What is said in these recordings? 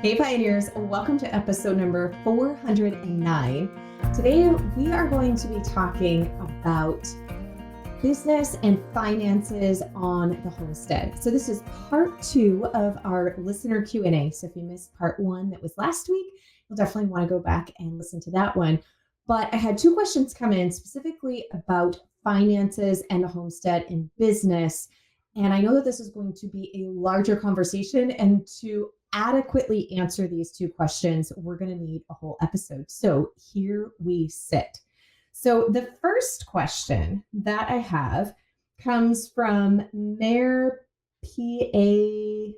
Hey Pioneers, welcome to episode number 409. Today we are going to be talking about business and finances on the homestead. So this is part 2 of our listener Q&A. So if you missed part 1 that was last week, you'll definitely want to go back and listen to that one. But I had 2 questions come in specifically about finances and the homestead and business. And I know that this is going to be a larger conversation, and to adequately answer these 2 questions, we're going to need a whole episode. So here we sit. So the first question that I have comes from Mayor P.A.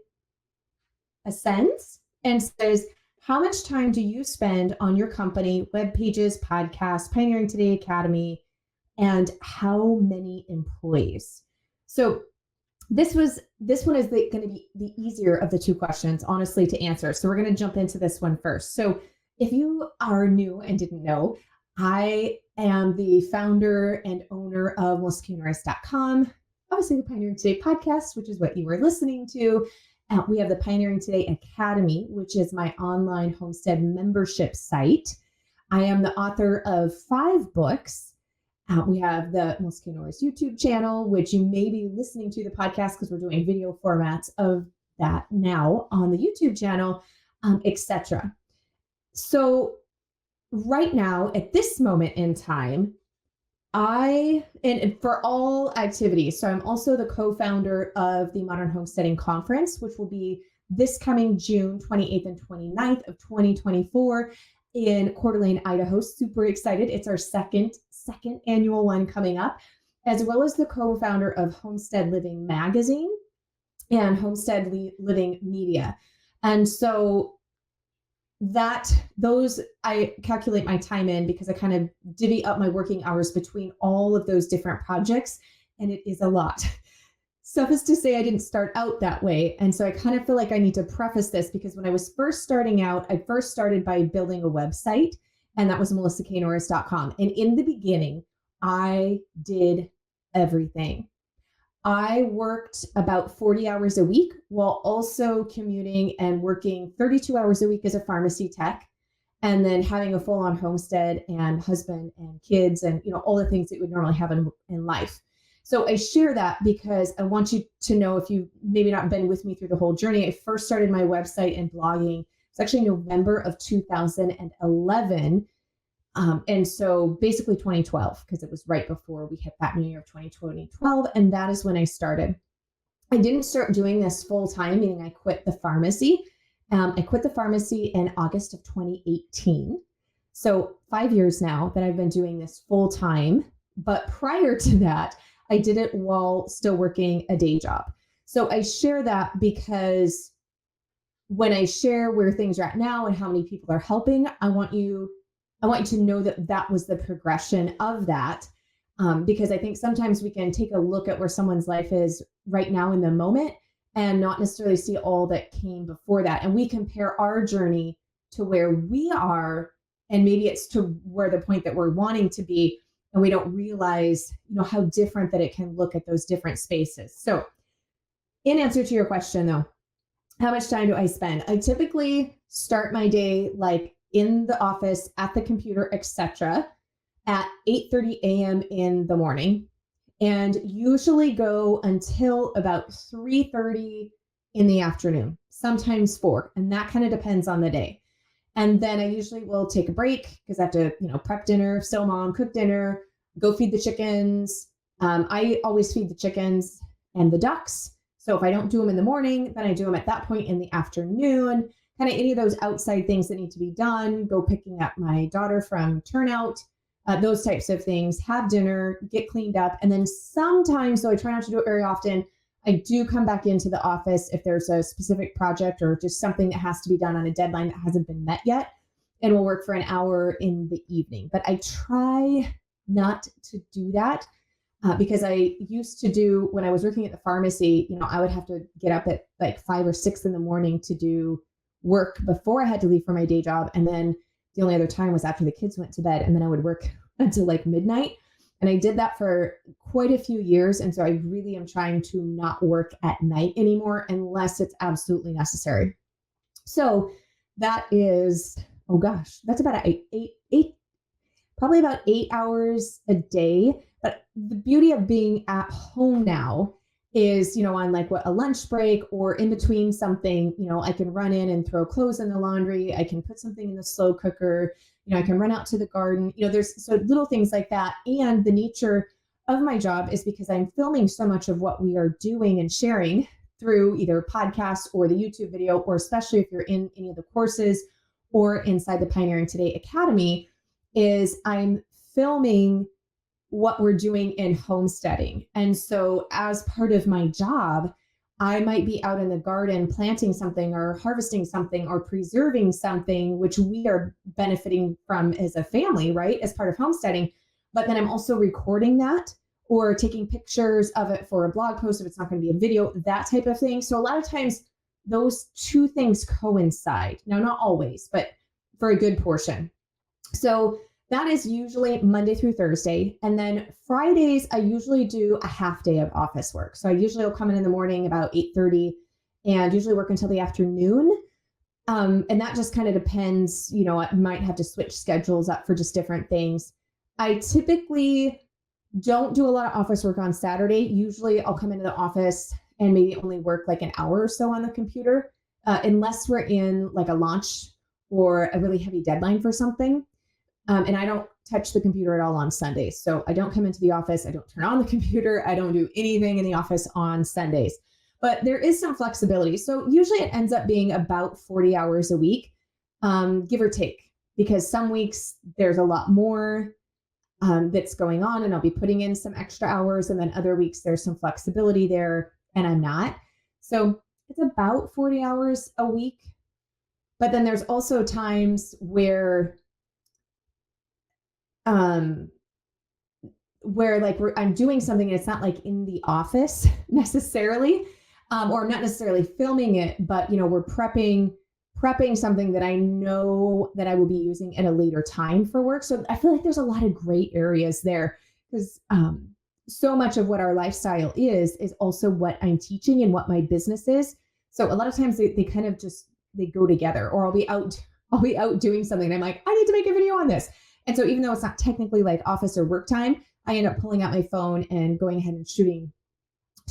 Ascends and says, how much time do you spend on your company, web pages, podcasts, Pioneering Today Academy, and how many employees? So this one is going to be the easier of the 2 questions, honestly, to answer. So we're going to jump into this one first. So if you are new and didn't know, I am the founder and owner of homesteads.com, obviously the Pioneering Today podcast, which is what you were listening to. We have the Pioneering Today Academy, which is my online homestead membership site. I am the author of 5 books. We have the Norris YouTube channel, which you may be listening to the podcast because we're doing video formats of that now on the YouTube channel, etc. So right now, at this moment in time, and for all activities, so I'm also the co-founder of the Modern Homesteading Conference, which will be this coming June 28th and 29th of 2024 in Coeur d'Alene, Idaho. Super excited. It's our second annual one coming up, as well as the co-founder of Homestead Living Magazine and Homestead Living Media. And so those I calculate my time in because I kind of divvy up my working hours between all of those different projects, and it is a lot. Suffice to say, I didn't start out that way. And so I kind of feel like I need to preface this because when I was first starting out, I first started by building a website, and that was melissaknorris.com. And in the beginning, I did everything. I worked about 40 hours a week while also commuting and working 32 hours a week as a pharmacy tech, and then having a full-on homestead and husband and kids and all the things that you would normally have in life. So I share that because I want you to know, if you've maybe not been with me through the whole journey, I first started my website and blogging. It's actually November of 2011. And so basically 2012, because it was right before we hit that new year of 2012. And that is when I started. I didn't start doing this full time, meaning I quit the pharmacy. I quit the pharmacy in August of 2018. So 5 years now that I've been doing this full time. But prior to that, I did it while still working a day job. So I share that because when I share where things are at now and how many people are helping, I want you to know that that was the progression of that, because I think sometimes we can take a look at where someone's life is right now in the moment and not necessarily see all that came before that. And we compare our journey to where we are, and maybe it's to where the point that we're wanting to be, and we don't realize, how different that it can look at those different spaces. So in answer to your question though, how much time do I spend? I typically start my day like in the office, at the computer, etc., at 8:30 a.m. in the morning, and usually go until about 3:30 in the afternoon, sometimes 4, and that kind of depends on the day. And then I usually will take a break because I have to, prep dinner, still mom, cook dinner, go feed the chickens. I always feed the chickens and the ducks. So if I don't do them in the morning, then I do them at that point in the afternoon. Kind of any of those outside things that need to be done, go picking up my daughter from turnout, those types of things, have dinner, get cleaned up. And then sometimes, though I try not to do it very often, I do come back into the office if there's a specific project or just something that has to be done on a deadline that hasn't been met yet, and we'll work for an hour in the evening. But I try not to do that because I used to do, when I was working at the pharmacy, I would have to get up at like 5 or 6 in the morning to do work before I had to leave for my day job. And then the only other time was after the kids went to bed, and then I would work until like midnight. And I did that for quite a few years. And so I really am trying to not work at night anymore unless it's absolutely necessary. So that is, oh gosh, that's about probably about 8 hours a day. But the beauty of being at home now is, on like a lunch break or in between something, I can run in and throw clothes in the laundry. I can put something in the slow cooker. I can run out to the garden. There's so little things like that. And the nature of my job is because I'm filming so much of what we are doing and sharing through either podcasts or the YouTube video, or especially if you're in any of the courses or inside the Pioneering Today Academy, is I'm filming what we're doing in homesteading. And so as part of my job, I might be out in the garden planting something or harvesting something or preserving something, which we are benefiting from as a family, right? As part of homesteading. But then I'm also recording that or taking pictures of it for a blog post if it's not going to be a video, that type of thing. So a lot of times those two things coincide. Now, not always, but for a good portion. So that is usually Monday through Thursday. And then Fridays, I usually do a half day of office work. So I usually will come in the morning about 8:30 and usually work until the afternoon. And that just kind of depends, I might have to switch schedules up for just different things. I typically don't do a lot of office work on Saturday. Usually I'll come into the office and maybe only work like an hour or so on the computer, unless we're in like a launch or a really heavy deadline for something. And I don't touch the computer at all on Sundays. So I don't come into the office. I don't turn on the computer. I don't do anything in the office on Sundays. But there is some flexibility. So usually it ends up being about 40 hours a week, give or take, because some weeks there's a lot more that's going on and I'll be putting in some extra hours. And then other weeks there's some flexibility there and I'm not. So it's about 40 hours a week. But then there's also times where like I'm doing something and it's not like in the office necessarily, or I'm not necessarily filming it, but we're prepping something that I know that I will be using at a later time for work. So I feel like there's a lot of gray areas there because so much of what our lifestyle is also what I'm teaching and what my business is. So a lot of times they kind of just, they go together, or I'll be out doing something and I'm like, I need to make a video on this. And so even though it's not technically like office or work time, I end up pulling out my phone and going ahead and shooting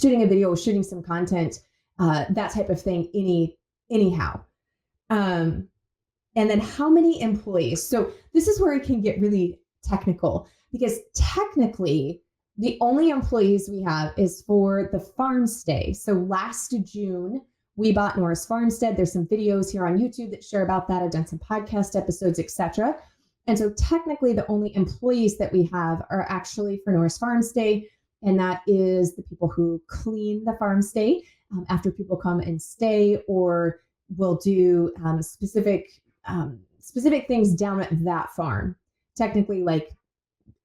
a video, shooting some content, that type of thing anyhow. And then how many employees? So this is where it can get really technical, because technically the only employees we have is for the farm stay. So last June, we bought Norris Farmstead. There's some videos here on YouTube that share about that. I've done some podcast episodes, etc. And so technically the only employees that we have are actually for Norris Farmstay. And that is the people who clean the farm stay after people come and stay, or will do specific things down at that farm. Technically, like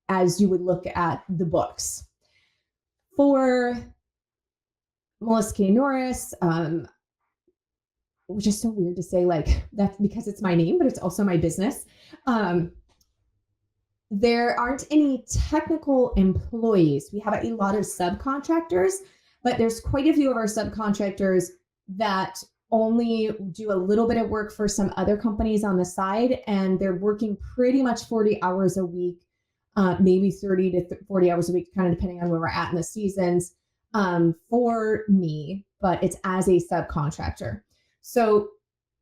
as you would look at the books. For Melissa K. Norris, which is so weird to say like that's because it's my name, but it's also my business. There aren't any technical employees. We have a lot of subcontractors, but there's quite a few of our subcontractors that only do a little bit of work for some other companies on the side, and they're working pretty much 40 hours a week, maybe 30 to 40 hours a week, kind of depending on where we're at in the seasons, for me, but it's as a subcontractor. So,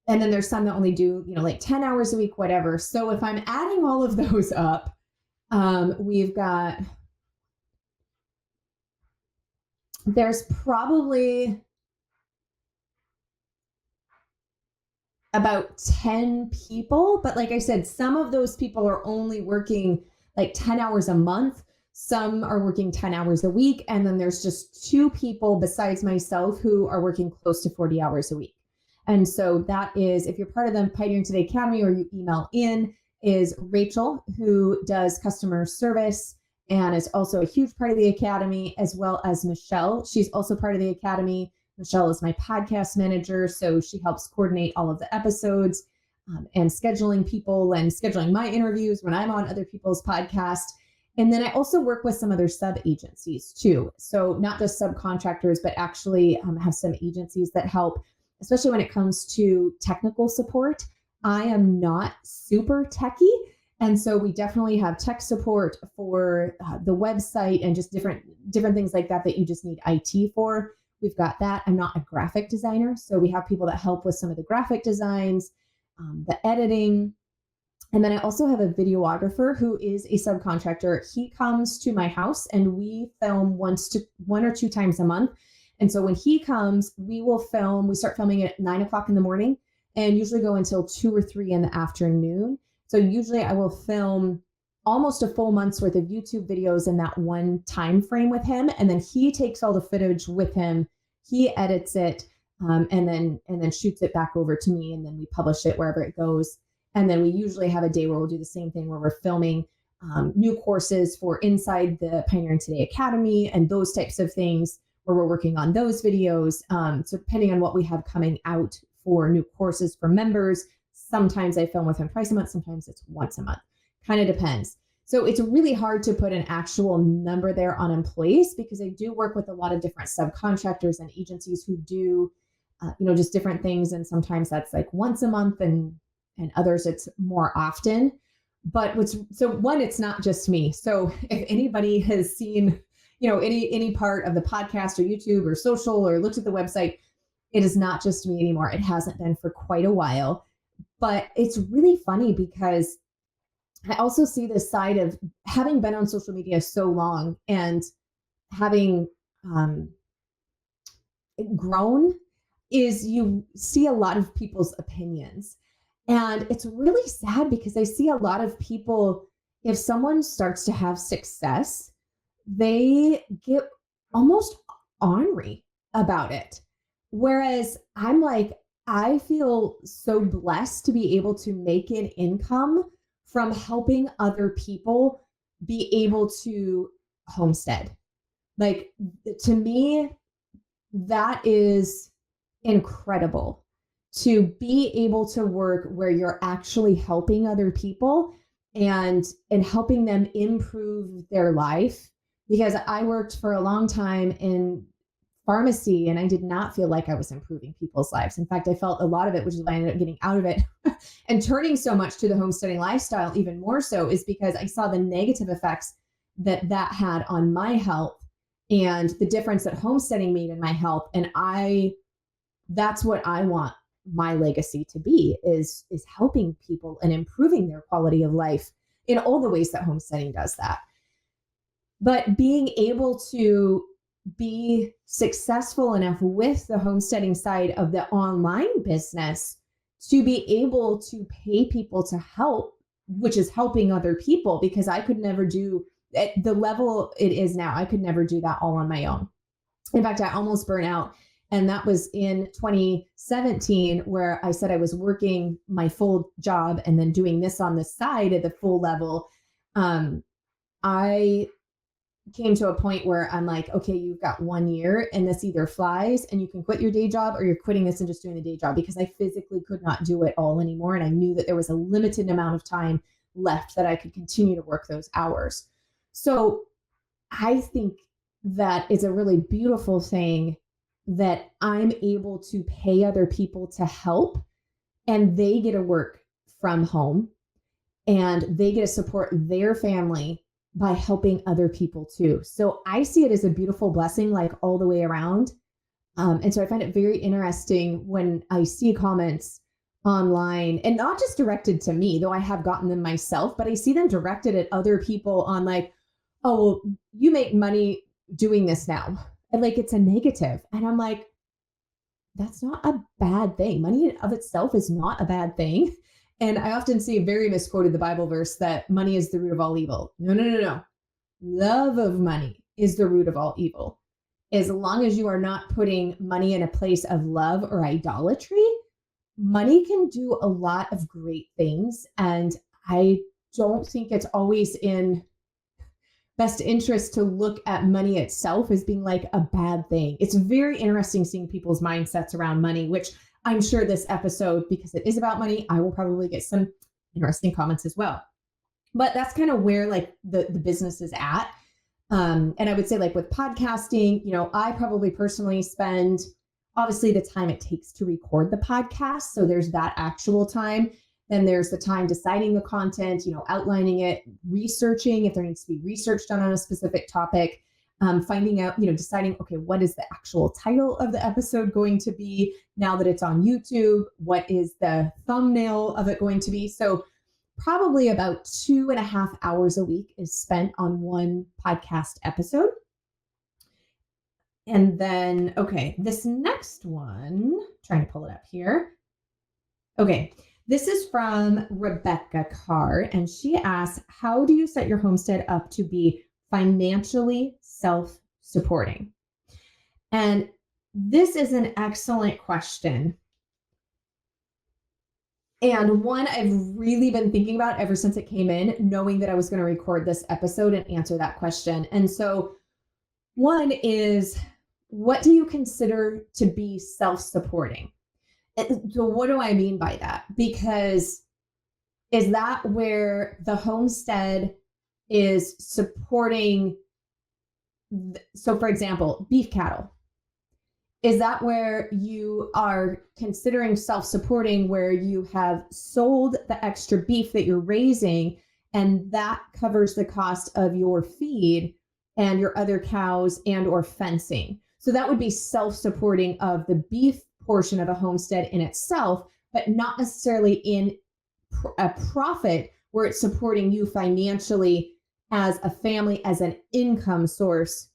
and then there's some that only do, like 10 hours a week, whatever. So if I'm adding all of those up, there's probably about 10 people, but like I said, some of those people are only working like 10 hours a month. Some are working 10 hours a week. And then there's just 2 people besides myself who are working close to 40 hours a week. And so that is, if you're part of the Pioneering Today Academy or you email in, is Rachel, who does customer service and is also a huge part of the Academy, as well as Michelle. She's also part of the Academy. Michelle is my podcast manager, so she helps coordinate all of the episodes and scheduling people and scheduling my interviews when I'm on other people's podcasts. And then I also work with some other sub agencies too. So not just subcontractors, but actually have some agencies that help, especially when it comes to technical support. I am not super techie. And so we definitely have tech support for the website and just different things like that that you just need IT for. We've got that. I'm not a graphic designer, so we have people that help with some of the graphic designs, the editing. And then I also have a videographer who is a subcontractor. He comes to my house and we film one or two times a month. And so when he comes, we start filming at 9 o'clock in the morning and usually go until 2 or 3 in the afternoon. So usually I will film almost a full month's worth of YouTube videos in that one time frame with him. And then he takes all the footage with him. He edits it and then shoots it back over to me. And then we publish it wherever it goes. And then we usually have a day where we'll do the same thing where we're filming new courses for inside the Pioneering Today Academy and those types of things where we're working on those videos. So depending on what we have coming out for new courses for members, sometimes I film with him twice a month, sometimes it's once a month, kind of depends. So it's really hard to put an actual number there on employees because I do work with a lot of different subcontractors and agencies who do, just different things. And sometimes that's like once a month and others it's more often. But it's not just me. So if anybody has seen, any part of the podcast or YouTube or social or looked at the website, it is not just me anymore. It hasn't been for quite a while. But it's really funny because I also see this side of having been on social media so long and having grown is you see a lot of people's opinions. And it's really sad because I see a lot of people, if someone starts to have success, they get almost ornery about it. Whereas I'm like, I feel so blessed to be able to make an income from helping other people be able to homestead. Like, to me, that is incredible to be able to work where you're actually helping other people and helping them improve their life. Because I worked for a long time in pharmacy and I did not feel like I was improving people's lives. In fact, I felt a lot of it, which is why I ended up getting out of it and turning so much to the homesteading lifestyle, even more so, is because I saw the negative effects that had on my health and the difference that homesteading made in my health. And that's what I want my legacy to be, is helping people and improving their quality of life in all the ways that homesteading does that. But being able to be successful enough with the homesteading side of the online business to be able to pay people to help, which is helping other people, because I could never do at the level it is now. I could never do that all on my own. In fact, I almost burnt out. And that was in 2017, where I said I was working my full job and then doing this on the side at the full level. I came to a point where I'm like, okay, you've got 1 year and this either flies and you can quit your day job, or you're quitting this and just doing the day job, because I physically could not do it all anymore. And I knew that there was a limited amount of time left that I could continue to work those hours. So I think that is a really beautiful thing, that I'm able to pay other people to help and they get to work from home and they get to support their family by helping other people too. So I see it as a beautiful blessing, like all the way around. And so I find it very interesting when I see comments online, and not just directed to me, though I have gotten them myself, but I see them directed at other people on like, oh, well, you make money doing this now. And like, it's a negative. And I'm like, that's not a bad thing. Money in of itself is not a bad thing. And I often see very misquoted the Bible verse that money is the root of all evil. No. Love of money is the root of all evil. As long as you are not putting money in a place of love or idolatry, money can do a lot of great things. And I don't think it's always in best interest to look at money itself as being like a bad thing. It's very interesting seeing people's mindsets around money, which I'm sure this episode, because it is about money, I will probably get some interesting comments as well. But that's kind of where like the business is at. And I would say like with podcasting, I probably personally spend obviously the time it takes to record the podcast. So there's that actual time. Then there's the time deciding the content, outlining it, researching if there needs to be research done on a specific topic, finding out, deciding, okay, what is the actual title of the episode going to be now that it's on YouTube? What is the thumbnail of it going to be? So probably about 2.5 hours a week is spent on one podcast episode. And then, okay, this next one, trying to pull it up here. Okay, this is from Rebecca Carr, and she asks, how do you set your homestead up to be financially self-supporting? And this is an excellent question. And one I've really been thinking about ever since it came in, knowing that I was going to record this episode and answer that question. And so one is, what do you consider to be self-supporting? So what do I mean by that? Because is that where the homestead is supporting, so for example, beef cattle? Is that where you are considering self-supporting, where you have sold the extra beef that you're raising and that covers the cost of your feed and your other cows and or fencing? So that would be self-supporting of the beef portion of a homestead in itself, but not necessarily in a profit where it's supporting you financially as a family, as an income source,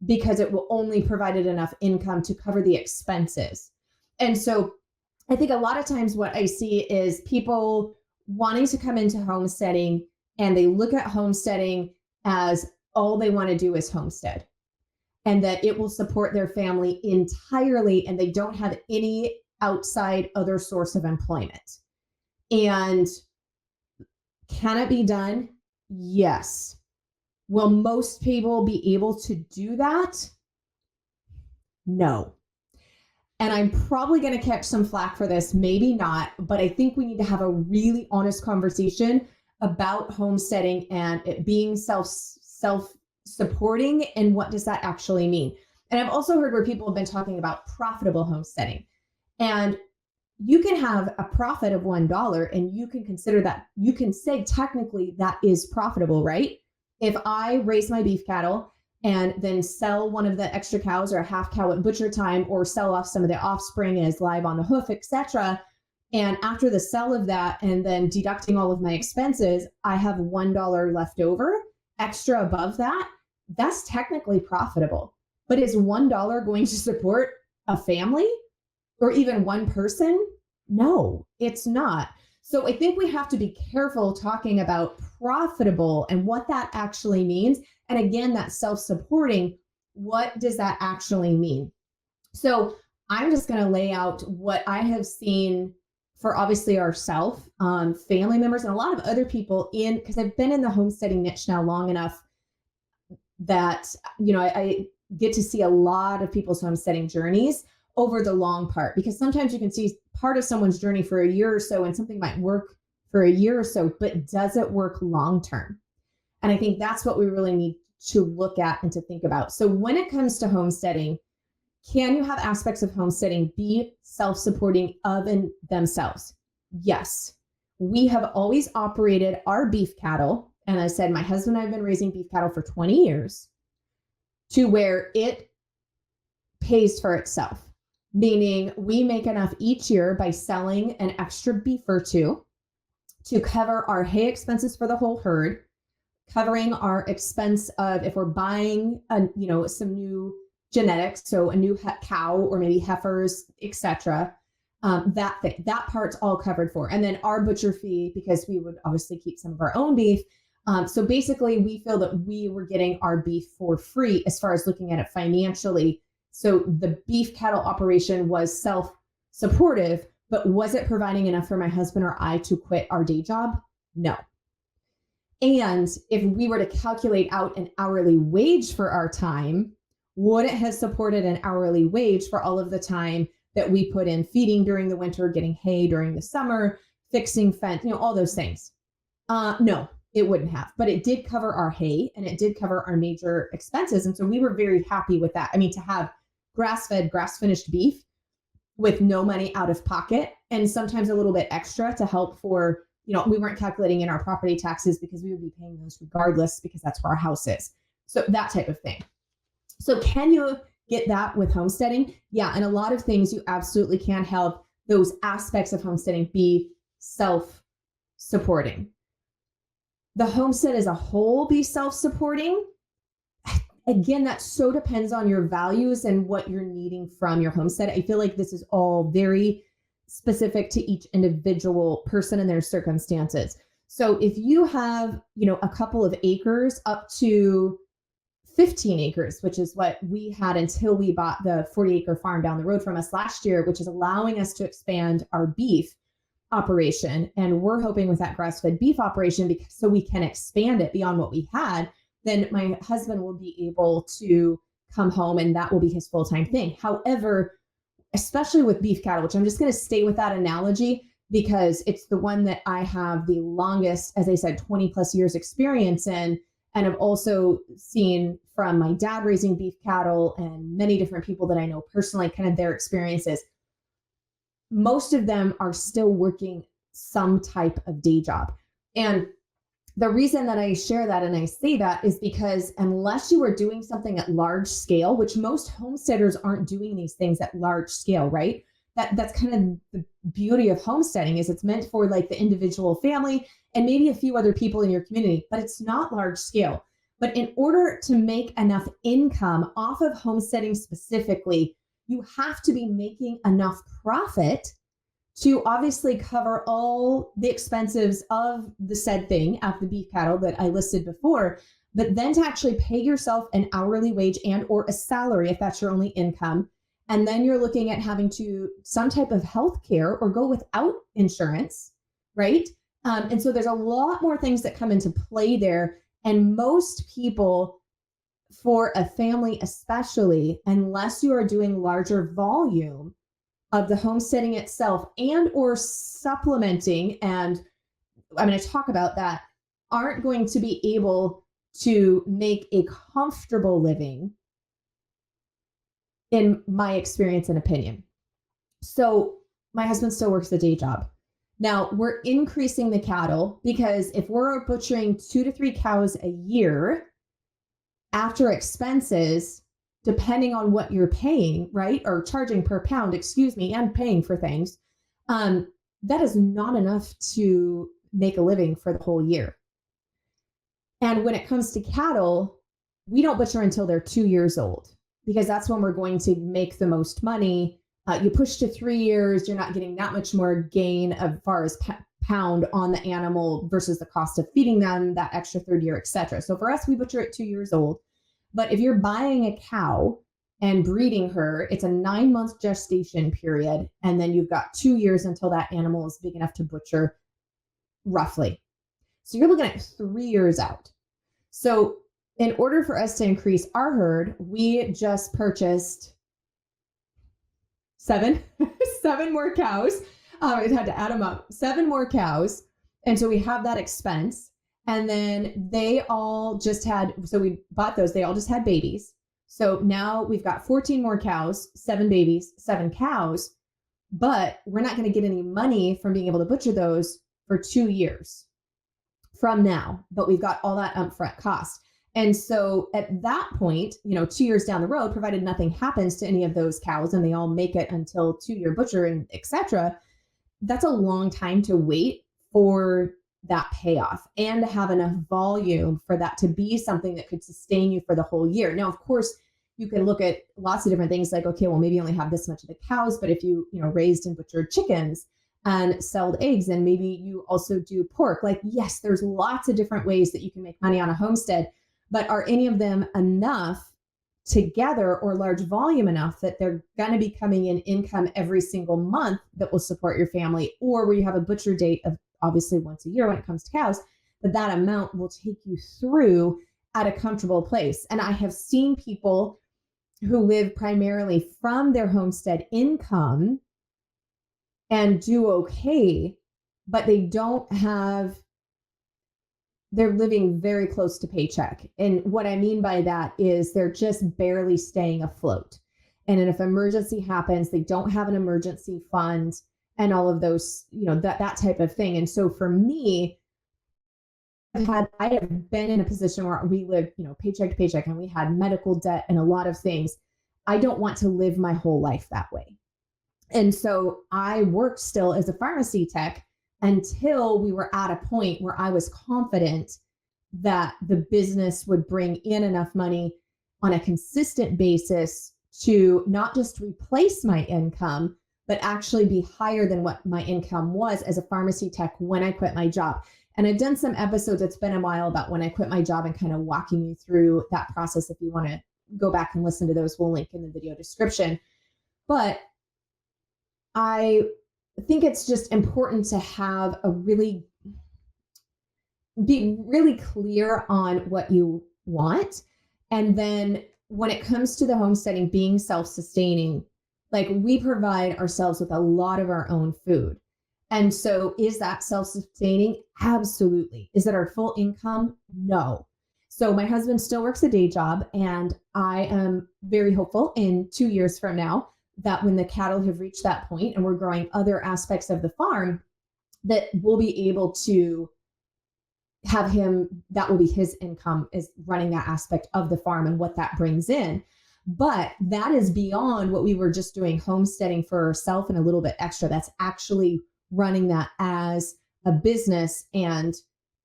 because it will only provide enough income to cover the expenses. And so I think a lot of times what I see is people wanting to come into homesteading and they look at homesteading as all they want to do is homestead, and that it will support their family entirely and they don't have any outside other source of employment. And can it be done? Yes. Will most people be able to do that? No. And I'm probably going to catch some flack for this, maybe not, but I think we need to have a really honest conversation about homesteading and it being self-supporting, and what does that actually mean? And I've also heard where people have been talking about profitable homesteading. And you can have a profit of $1 and you can consider that, you can say technically that is profitable, right? If I raise my beef cattle and then sell one of the extra cows or a half cow at butcher time, or sell off some of the offspring as live on the hoof, etc., and after the sell of that and then deducting all of my expenses, I have $1 left over, extra above that, that's technically profitable. But is $1 going to support a family or even one person? No, it's not. So I think we have to be careful talking about profitable and what that actually means. And again, that self-supporting, what does that actually mean? So I'm just going to lay out what I have seen for obviously ourselves, family members, and a lot of other people because I've been in the homesteading niche now long enough that, I get to see a lot of people's homesteading journeys over the long part, because sometimes you can see part of someone's journey for a year or so and something might work for a year or so, but does it work long-term? And I think that's what we really need to look at and to think about. So when it comes to homesteading, can you have aspects of homesteading be self-supporting of in themselves? Yes. We have always operated our beef cattle, and I said my husband and I have been raising beef cattle for 20 years, to where it pays for itself. Meaning we make enough each year by selling an extra beef or two to cover our hay expenses for the whole herd, covering our expense of if we're buying some new genetics, so a new cow or maybe heifers, etc. That part's all covered for. And then our butcher fee, because we would obviously keep some of our own beef. So basically we feel that we were getting our beef for free as far as looking at it financially. So the beef cattle operation was self-supportive, but was it providing enough for my husband or I to quit our day job? No. And if we were to calculate out an hourly wage for our time, would it have supported an hourly wage for all of the time that we put in feeding during the winter, getting hay during the summer, fixing fence, all those things? No, it wouldn't have, but it did cover our hay and it did cover our major expenses. And so we were very happy with that. I mean, to have grass-fed, grass-finished beef with no money out of pocket, and sometimes a little bit extra to help for, we weren't calculating in our property taxes because we would be paying those regardless because that's where our house is. So that type of thing. So can you get that with homesteading? Yeah. And a lot of things you absolutely can help those aspects of homesteading be self-supporting. The homestead as a whole be self-supporting. Again, that so depends on your values and what you're needing from your homestead. I feel like this is all very specific to each individual person and their circumstances. So if you have, a couple of acres up to 15 acres, which is what we had until we bought the 40-acre farm down the road from us last year, which is allowing us to expand our beef operation. And we're hoping with that grass-fed beef operation, so we can expand it beyond what we had, then my husband will be able to come home and that will be his full-time thing. However, especially with beef cattle, which I'm just going to stay with that analogy because it's the one that I have the longest, as I said, 20 plus years experience in. And I've also seen from my dad raising beef cattle and many different people that I know personally, kind of their experiences. Most of them are still working some type of day job. And the reason that I share that and I say that is because unless you are doing something at large scale, which most homesteaders aren't doing these things at large scale, right? That's kind of the beauty of homesteading is it's meant for like the individual family and maybe a few other people in your community, but it's not large scale. But in order to make enough income off of homesteading specifically, you have to be making enough profit to obviously cover all the expenses of the said thing of the beef cattle that I listed before, but then to actually pay yourself an hourly wage and or a salary if that's your only income. And then you're looking at having to some type of health care or go without insurance, right? And so there's a lot more things that come into play there. And most people, for a family especially, unless you are doing larger volume of the homesteading itself and or supplementing, and I'm going to talk about that, aren't going to be able to make a comfortable living, in my experience and opinion. So my husband still works a day job. Now we're increasing the cattle because if we're butchering 2 to 3 cows a year after expenses, depending on what you're paying, right? Or charging per pound, and paying for things, that is not enough to make a living for the whole year. And when it comes to cattle, we don't butcher until they're 2 years old because that's when we're going to make the most money. You push to 3 years, you're not getting that much more gain as far as pound on the animal versus the cost of feeding them that extra third year, et cetera. So for us, we butcher at 2 years old. But if you're buying a cow and breeding her, it's a 9-month gestation period. And then you've got 2 years until that animal is big enough to butcher, roughly. So you're looking at 3 years out. So in order for us to increase our herd, we just purchased seven more cows. It had to add them up, 7 more cows. And so we have that expense. And then they all just had, so we bought those, they all just had babies. So now we've got 14 more cows, 7 babies, 7 cows, but we're not going to get any money from being able to butcher those for 2 years from now, but we've got all that upfront cost. And so at that point, 2 years down the road, provided nothing happens to any of those cows and they all make it until 2-year butcher and et cetera, that's a long time to wait for that payoff and to have enough volume for that to be something that could sustain you for the whole year. Now, of course, you can look at lots of different things like, okay, well, maybe you only have this much of the cows, but if you, raised and butchered chickens and sold eggs, and maybe you also do pork, like, yes, there's lots of different ways that you can make money on a homestead, but are any of them enough together or large volume enough that they're going to be coming in income every single month that will support your family, or where you have a butcher date of obviously once a year when it comes to cows, that amount will take you through at a comfortable place. And I have seen people who live primarily from their homestead income and do okay, but they're living very close to paycheck. And what I mean by that is they're just barely staying afloat. And if emergency happens, they don't have an emergency fund and all of those, that type of thing. And so for me, I have been in a position where we live, paycheck to paycheck, and we had medical debt and a lot of things. I don't want to live my whole life that way. And so I worked still as a pharmacy tech until we were at a point where I was confident that the business would bring in enough money on a consistent basis to not just replace my income, but actually be higher than what my income was as a pharmacy tech when I quit my job. And I've done some episodes, it's been a while, about when I quit my job and kind of walking you through that process. If you want to go back and listen to those, we'll link in the video description. But I think it's just important to have be really clear on what you want. And then when it comes to the homesteading, being self-sustaining, like, we provide ourselves with a lot of our own food. And so is that self-sustaining? Absolutely. Is it our full income? No. So my husband still works a day job, and I am very hopeful in 2 years from now that when the cattle have reached that point and we're growing other aspects of the farm, that we'll be able to have him, that will be his income, is running that aspect of the farm and what that brings in. But that is beyond what we were just doing homesteading for ourselves and a little bit extra. That's actually running that as a business and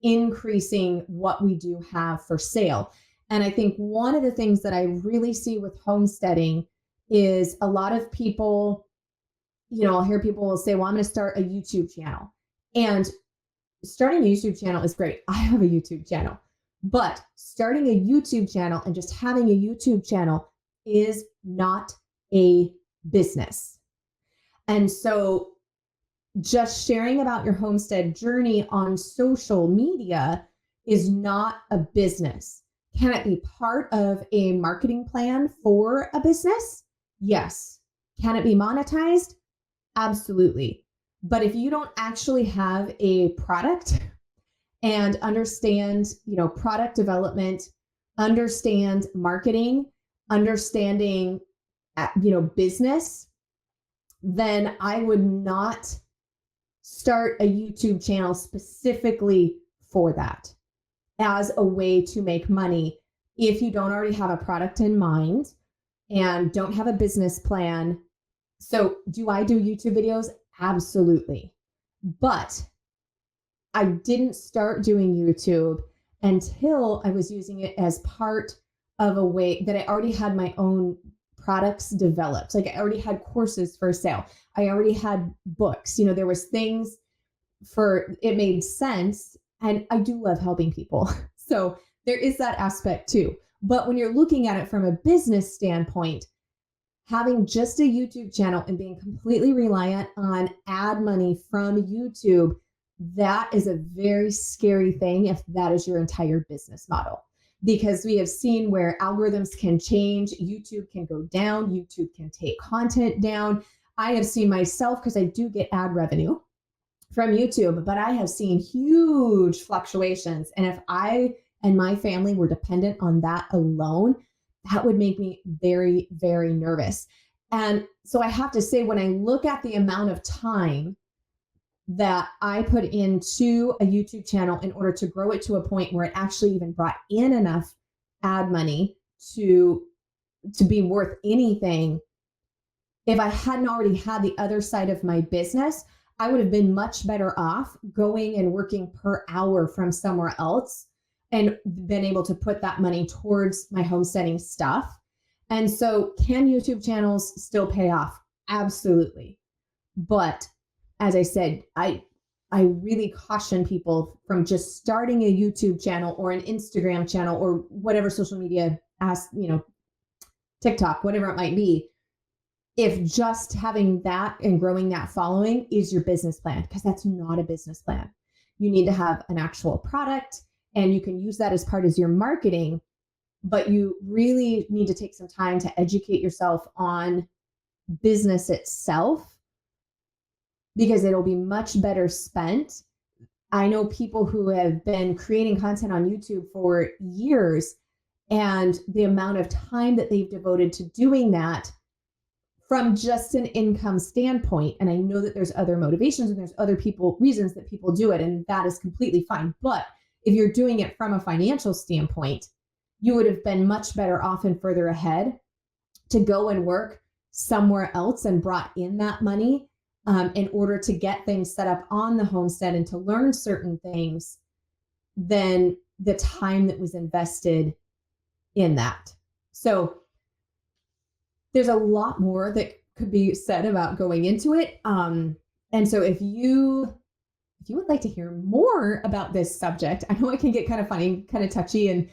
increasing what we do have for sale. And I think one of the things that I really see with homesteading is a lot of people, I'll hear people will say, well, I'm going to start a YouTube channel. And starting a YouTube channel is great. I have a YouTube channel, but starting a YouTube channel and just having a YouTube channel is not a business. And so just sharing about your homestead journey on social media is not a business. Can it be part of a marketing plan for a business? Yes. Can it be monetized? Absolutely. But if you don't actually have a product and understand, product development, understand marketing, understanding, business, then I would not start a YouTube channel specifically for that as a way to make money if you don't already have a product in mind and don't have a business plan. So do I do YouTube videos? Absolutely. But I didn't start doing YouTube until I was using it as part of a way that I already had my own products developed. Like, I already had courses for sale. I already had books. There was things it made sense. And I do love helping people. So there is that aspect too. But when you're looking at it from a business standpoint, having just a YouTube channel and being completely reliant on ad money from YouTube, that is a very scary thing if that is your entire business model. Because we have seen where algorithms can change, YouTube can go down, YouTube can take content down. I have seen myself, because I do get ad revenue from YouTube, but I have seen huge fluctuations. And if I and my family were dependent on that alone, that would make me very, very nervous. And so I have to say, when I look at the amount of time that I put into a YouTube channel in order to grow it to a point where it actually even brought in enough ad money to be worth anything, if I hadn't already had the other side of my business, I would have been much better off going and working per hour from somewhere else and been able to put that money towards my homesteading stuff. And so, can YouTube channels still pay off? Absolutely. But as I said, I really caution people from just starting a YouTube channel or an Instagram channel or whatever social media, TikTok, whatever it might be, if just having that and growing that following is your business plan, because that's not a business plan. You need to have an actual product, and you can use that as part of your marketing, but you really need to take some time to educate yourself on business itself, because it'll be much better spent. I know people who have been creating content on YouTube for years, and the amount of time that they've devoted to doing that from just an income standpoint. And I know that there's other motivations and there's other reasons that people do it, and that is completely fine. But if you're doing it from a financial standpoint, you would have been much better off and further ahead to go and work somewhere else and brought in that money in order to get things set up on the homestead and to learn certain things than the time that was invested in that. So there's a lot more that could be said about going into it. And so if you would like to hear more about this subject, I know it can get kind of funny, kind of touchy and,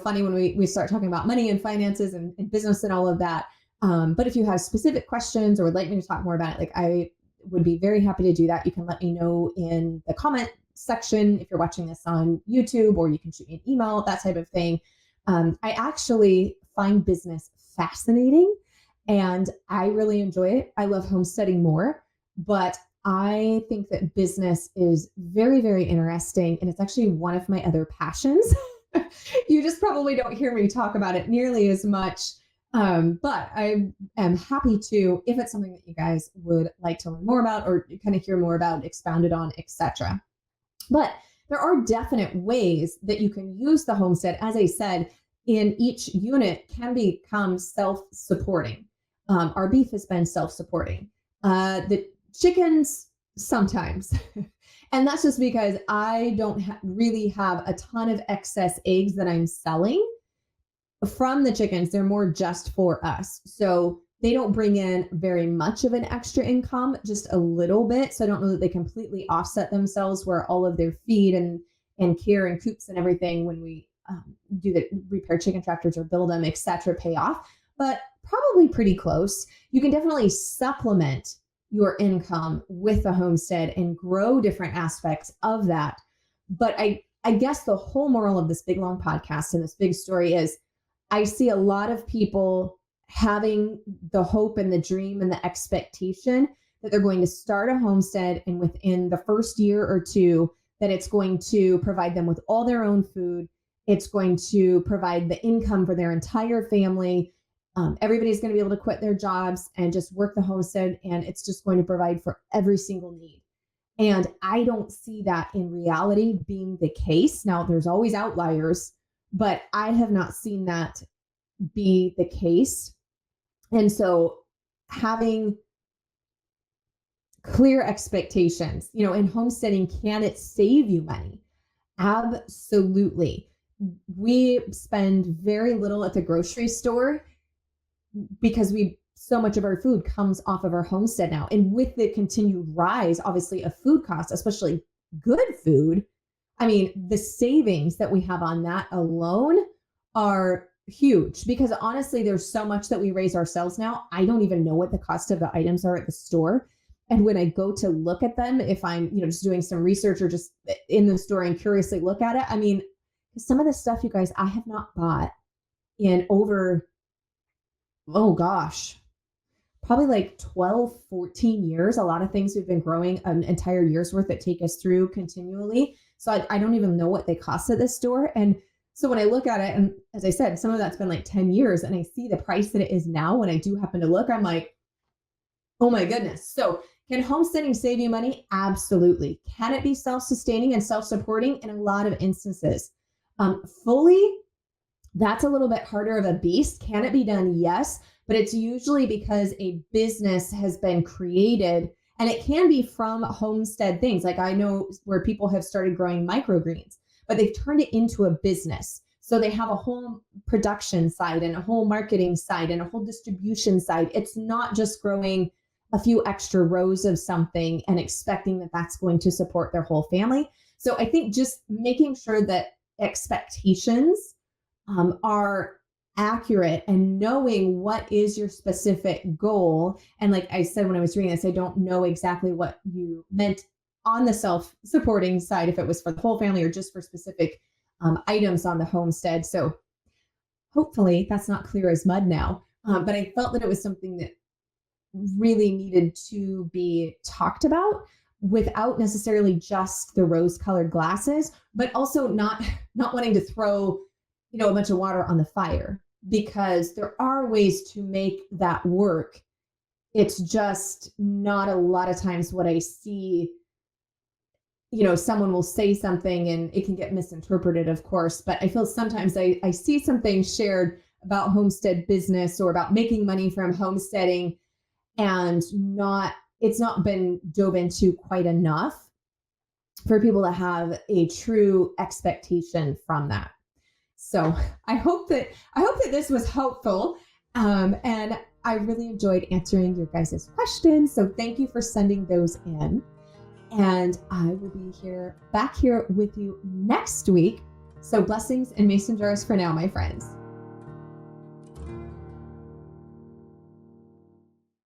funny when we start talking about money and finances and business and all of that. But if you have specific questions or would like me to talk more about it, like I would be very happy to do that. You can let me know in the comment section if you're watching this on YouTube, or you can shoot me an email, that type of thing. I actually find business fascinating and I really enjoy it. I love homesteading more, but I think that business is very, very interesting. And it's actually one of my other passions. You just probably don't hear me talk about it nearly as much. But I am happy to, if it's something that you guys would like to learn more about or kind of hear more about, expounded on, etc. But there are definite ways that you can use the homestead. As I said, in each unit can become self-supporting. Our beef has been self-supporting. The chickens sometimes. And that's just because I don't really have a ton of excess eggs that I'm selling from the chickens. They're more just for us. So they don't bring in very much of an extra income, just a little bit. So I don't know that they completely offset themselves where all of their feed and care and coops and everything when we do the repair chicken tractors or build them, etc., pay off, but probably pretty close. You can definitely supplement your income with a homestead and grow different aspects of that. But I guess the whole moral of this big long podcast and this big story is I see a lot of people having the hope and the dream and the expectation that they're going to start a homestead, and within the first year or two that it's going to provide them with all their own food. It's going to provide the income for their entire family. Everybody's going to be able to quit their jobs and just work the homestead, and it's just going to provide for every single need. And I don't see that in reality being the case. Now, there's always outliers, but I have not seen that be the case. And so having clear expectations, in homesteading, can it save you money? Absolutely. We spend very little at the grocery store because so much of our food comes off of our homestead now. And with the continued rise, obviously, of food costs, especially good food, I mean, the savings that we have on that alone are huge, because honestly, there's so much that we raise ourselves now. I don't even know what the cost of the items are at the store. And when I go to look at them, if I'm, just doing some research or just in the store and curiously look at it, I mean, some of the stuff, you guys, I have not bought in over, oh gosh, probably like 12, 14 years. A lot of things we've been growing an entire year's worth that take us through continually. So I don't even know what they cost at this store. And so when I look at it, and as I said, some of that's been like 10 years, and I see the price that it is now, when I do happen to look, I'm like, oh my goodness. So can homesteading save you money? Absolutely. Can it be self-sustaining and self-supporting? In a lot of instances. Fully, that's a little bit harder of a beast. Can it be done? Yes, but it's usually because a business has been created, and it can be from homestead things. Like I know where people have started growing microgreens, but they've turned it into a business. So they have a whole production side and a whole marketing side and a whole distribution side. It's not just growing a few extra rows of something and expecting that that's going to support their whole family. So I think just making sure that expectations are accurate and knowing what is your specific goal. And like I said, when I was reading this, I don't know exactly what you meant on the self-supporting side, if it was for the whole family or just for specific items on the homestead. So hopefully that's not clear as mud now. But I felt that it was something that really needed to be talked about without necessarily just the rose-colored glasses, but also not wanting to throw, a bunch of water on the fire, because there are ways to make that work it's just not a lot of times what I see. Someone will say something and it can get misinterpreted, of course, but I feel sometimes I see something shared about homestead business or about making money from homesteading, and it's not been dove into quite enough for people to have a true expectation from that. So I hope that this was helpful. And I really enjoyed answering your guys' questions. So thank you for sending those in. And I will be back here with you next week. So blessings and mason jars for now, my friends.